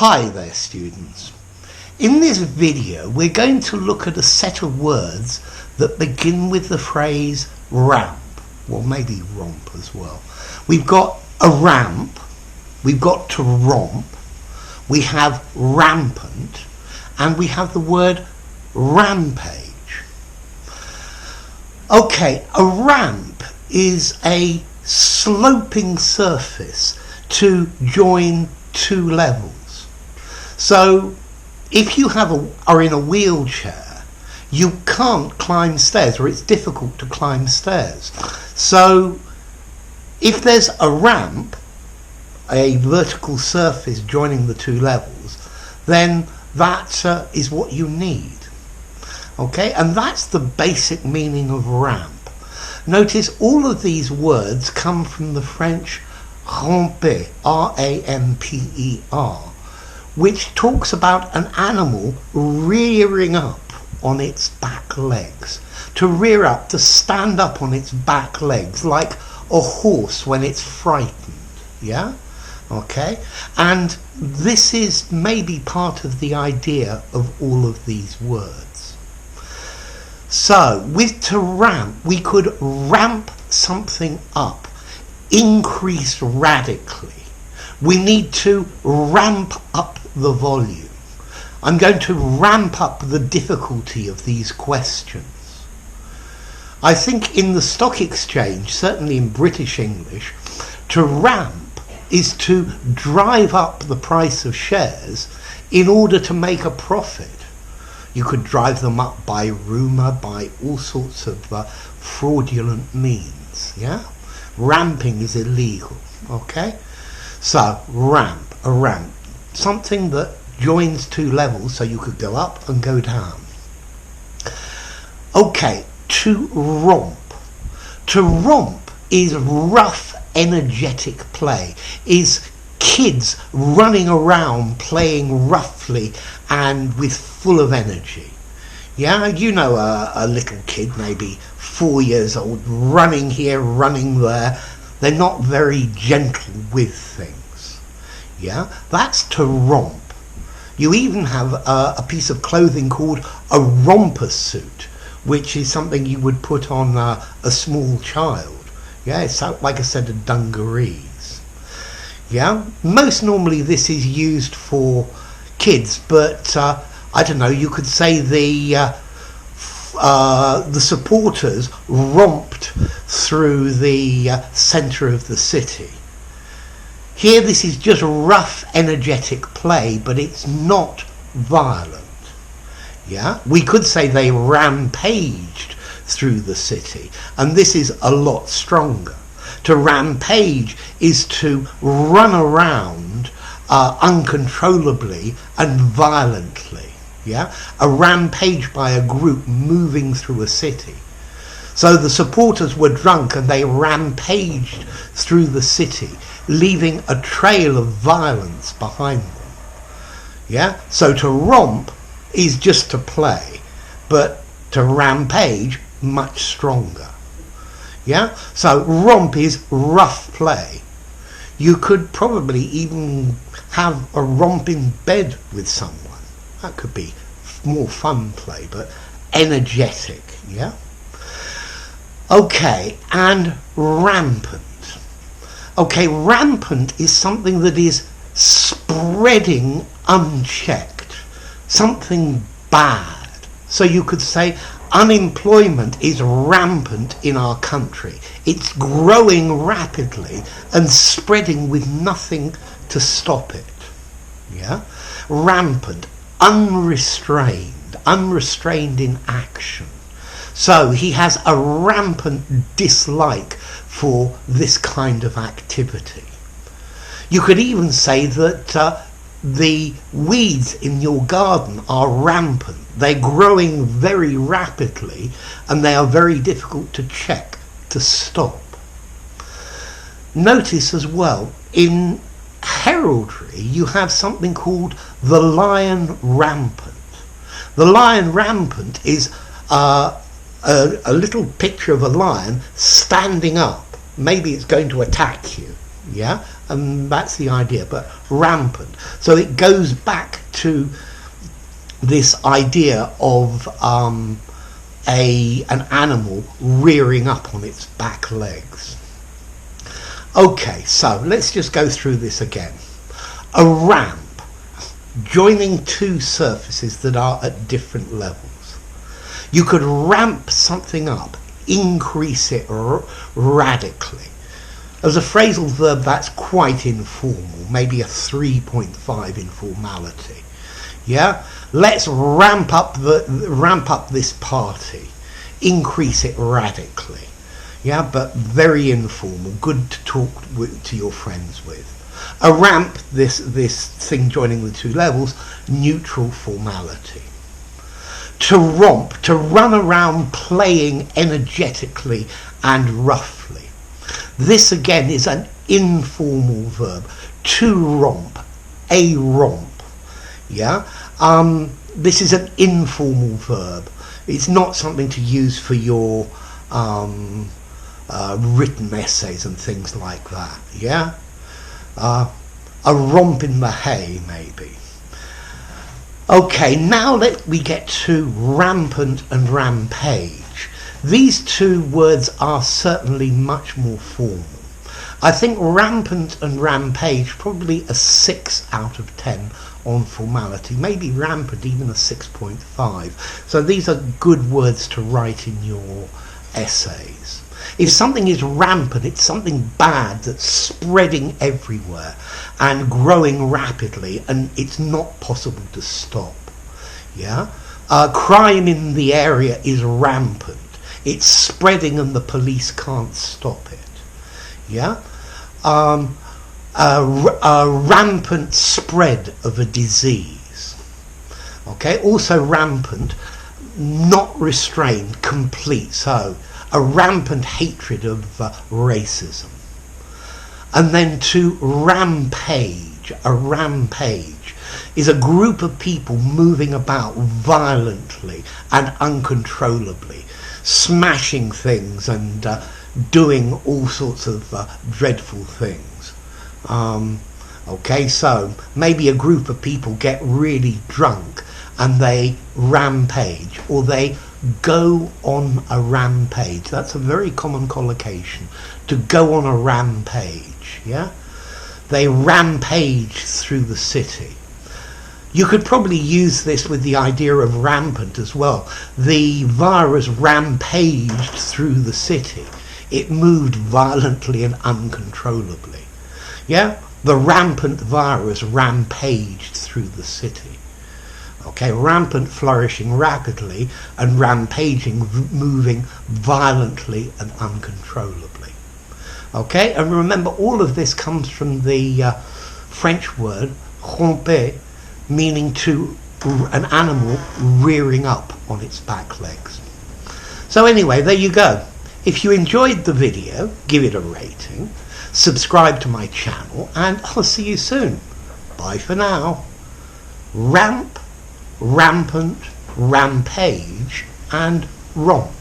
Hi there students. In this video we're going to look at a set of words that begin with the phrase ramp, well maybe romp as well. We've got a ramp, we've got to romp, we have rampant, and we have the word rampage. Okay, a ramp is a sloping surface to join two levels. So if you are in a wheelchair, you can't climb stairs, or it's difficult to climb stairs. So if there's a ramp, a vertical surface joining the two levels, then that is what you need. Okay, and that's the basic meaning of ramp. Notice all of these words come from the French ramper, R-A-M-P-E-R, which talks about an animal rearing up on its back legs. To rear up, to stand up on its back legs, like a horse when it's frightened. Yeah? Okay? And this is maybe part of the idea of all of these words. So, with to ramp, we could ramp something up, increase radically. We need to ramp up the volume. I'm going to ramp up the difficulty of these questions. I think in the stock exchange, certainly in British English, to ramp is to drive up the price of shares in order to make a profit. You could drive them up by rumour, by all sorts of fraudulent means. Yeah, ramping is illegal. Okay, so ramp, a ramp, something that joins two levels, so you could go up and go down. Okay, to romp. To romp is rough, energetic play, is kids running around playing roughly and with full of energy. Yeah, you know a little kid, maybe 4 years old, running here, running there. They're not very gentle with things. Yeah, that's to romp. You even have a piece of clothing called a romper suit, which is something you would put on a small child. Yeah, it's like a set of dungarees. Yeah, most normally this is used for kids, but I don't know, you could say the supporters romped through the centre of the city. Here this is just rough, energetic play, but it's not violent. Yeah, we could say they rampaged through the city, and this is a lot stronger. To rampage is to run around uncontrollably and violently. Yeah, a rampage by a group moving through a city. So the supporters were drunk and they rampaged through the city, leaving a trail of violence behind them. Yeah, so to romp is just to play, but to rampage, much stronger. Yeah, so romp is rough play. You could probably even have a romp in bed with someone. That could be more fun play, but energetic. Yeah. Okay, and rampant. Okay, rampant is something that is spreading unchecked, something bad. So you could say unemployment is rampant in our country. It's growing rapidly and spreading with nothing to stop it. Yeah? Rampant, unrestrained in action. So he has a rampant dislike for this kind of activity. You could even say that the weeds in your garden are rampant. They're growing very rapidly and they are very difficult to check, to stop. Notice as well, in heraldry you have something called the lion rampant. The lion rampant is a little picture of a lion standing up. Maybe it's going to attack you. Yeah, and that's the idea, but rampant. So it goes back to this idea of an animal rearing up on its back legs. Okay, so let's just go through this again. A ramp, joining two surfaces that are at different levels. You could ramp something up, increase it radically. As a phrasal verb, that's quite informal, maybe a 3.5 informality. Yeah, let's ramp up this party, increase it radically. Yeah, but very informal, good to talk to your friends with. A ramp, this thing joining the two levels, neutral formality. To romp, to run around playing energetically and roughly. This again is an informal verb. To romp, a romp. Yeah, this is an informal verb. It's not something to use for your written essays and things like that. Yeah, a romp in the hay, maybe. Okay, now we get to rampant and rampage. These two words are certainly much more formal. I think rampant and rampage probably a 6 out of 10 on formality, maybe rampant even a 6.5. So these are good words to write in your essays. If something is rampant, it's something bad that's spreading everywhere and growing rapidly, and it's not possible to stop. Yeah, crime in the area is rampant. It's spreading, and the police can't stop it. Yeah, a rampant spread of a disease. Okay, also rampant, not restrained, complete. So a rampant hatred of racism. And then to rampage. A rampage is a group of people moving about violently and uncontrollably, smashing things and doing all sorts of dreadful things. Okay, so maybe a group of people get really drunk and they rampage, or they go on a rampage. That's a very common collocation, to go on a rampage. Yeah, they rampage through the city. You could probably use this with the idea of rampant as well. The virus rampaged through the city. It moved violently and uncontrollably. Yeah, the rampant virus rampaged through the city. Okay, rampant flourishing rapidly, and rampaging moving violently and uncontrollably. Okay, and remember, all of this comes from the French word romper, meaning to an animal rearing up on its back legs. So anyway, there you go. If you enjoyed the video, give it a rating, subscribe to my channel, and I'll see you soon. Bye for now. Ramp, rampant, rampage, and romp.